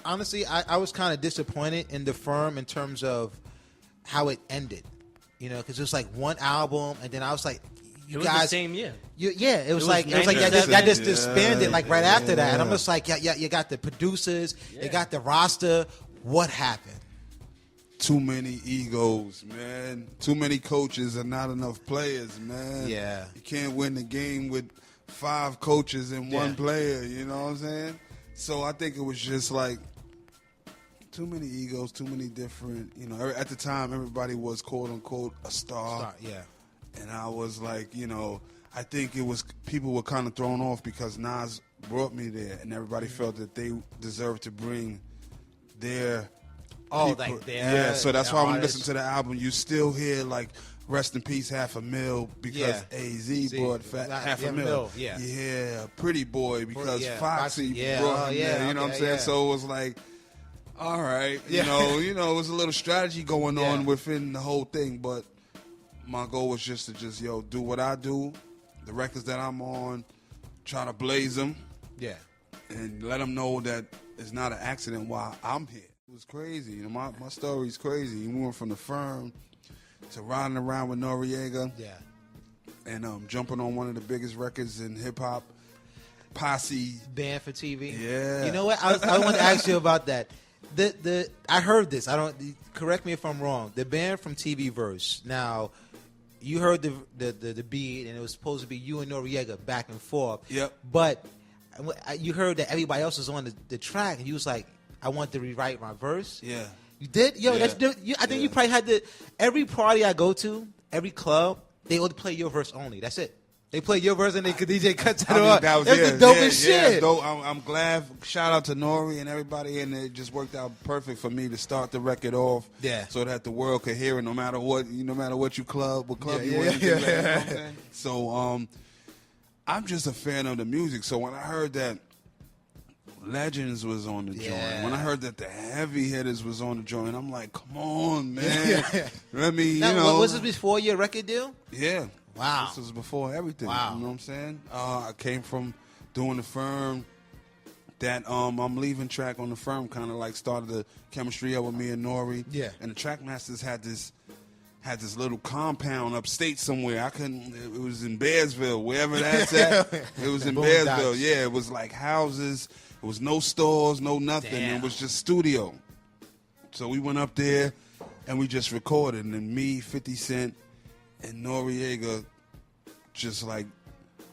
honestly, I was kind of disappointed in the firm in terms of how it ended. You know, because it was like one album, and then I was like, "You it guys, was the same year. It was like y'all 97. just disbanded like right after that." And I'm just like, "Yeah, you got the producers, you got the roster. What happened?" Too many egos, man. Too many coaches and not enough players, man. Yeah. You can't win the game with 5 coaches and one player, you know what I'm saying? So I think it was just like too many egos, too many different, you know, at the time everybody was quote unquote a star. Yeah. And I was like, you know, I think it was people were kind of thrown off because Nas brought me there and everybody felt that they deserved to bring their people. So that's why when you listen to the album, you still hear like "Rest in Peace" $500,000 because AZ brought $500,000. Yeah, Pretty Boy because Foxy brought him there. You know what I'm saying? So it was like, all right, you know, it was a little strategy going on within the whole thing. But my goal was just to do what I do, the records that I'm on, try to blaze them, and let them know that it's not an accident why I'm here. It was crazy. You know, my story's crazy. We went from the firm to riding around with Noreaga. And jumping on one of the biggest records in hip hop, Posse. Banned From T.V. Yeah. You know what? I want to ask you about that. I heard this. Correct me if I'm wrong. The Banned From T.V. verse. Now, you heard the beat, and it was supposed to be you and Noreaga back and forth. Yep. But you heard that everybody else was on the track, and you was like, I want to rewrite my verse. Yeah. You did? Yo, I think you probably had every party I go to, every club, they would play your verse only. That's it. They play your verse and the DJ cuts it off. That was the dopest shit. I'm glad. Shout out to Nori and everybody, and it just worked out perfect for me to start the record off. So that the world could hear it, no matter what you club, what club you went to. You know what I'm saying? So I'm just a fan of the music. So when I heard that Legends was on the joint, when I heard that the Heavy Hitters was on the joint, I'm like, come on, man. Let me, now, was this before your record deal? Yeah. Wow. This was before everything. Wow. You know what I'm saying? I came from doing the firm. That I'm leaving track on the firm kind of like started the chemistry up with me and Nori. Yeah. And the trackmasters had this little compound upstate somewhere. It was in Bearsville, wherever that's at. It was in Bearsville. Yeah, it was like houses. It was no stores, no nothing. Damn. It was just studio. So we went up there and we just recorded. And then me, 50 Cent, and Noreaga just like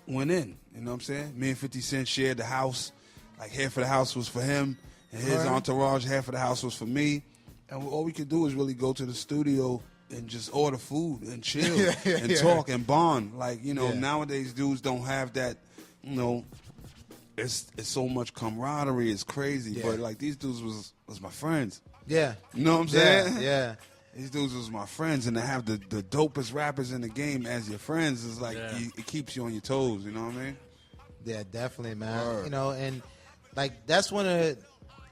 went in. You know what I'm saying? Me and 50 Cent shared the house. Like half of the house was for him and his entourage. Half of the house was for me. And all we could do is really go to the studio and just order food and chill and talk and bond. Like, nowadays dudes don't have that, it's so much camaraderie. It's crazy. But like these dudes was my friends. Yeah. You know what I'm saying? Yeah. These dudes was my friends, and to have the dopest rappers in the game as your friends is like it keeps you on your toes. You know what I mean? Yeah, definitely, man. And like that's one of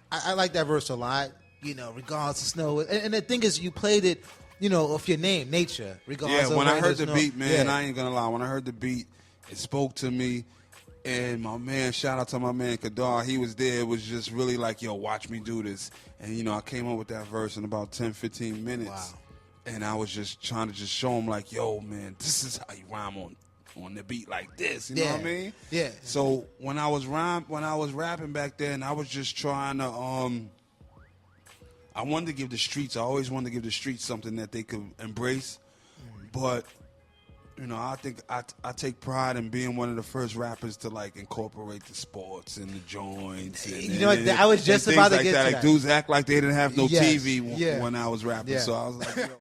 I like that verse a lot. Regardless of snow, and the thing is, you played it, off your name, Nature. Regardless of when I heard the snow. beat, man, I ain't gonna lie. When I heard the beat, it spoke to me. And my man, shout out to my man Kadar, he was there. It was just really like, yo, watch me do this. And, I came up with that verse in about 10, 15 minutes. Wow. And I was just trying to just show him like, yo, man, this is how you rhyme on the beat like this. You know what I mean? Yeah. So when I was rapping back then, I was just trying to, I wanted to give the streets, I always wanted to give the streets something that they could embrace. But I think I take pride in being one of the first rappers to like incorporate the sports and the joints. I was just about to get to that. Like dudes act like they didn't have no TV when I was rapping. So I was like, yo.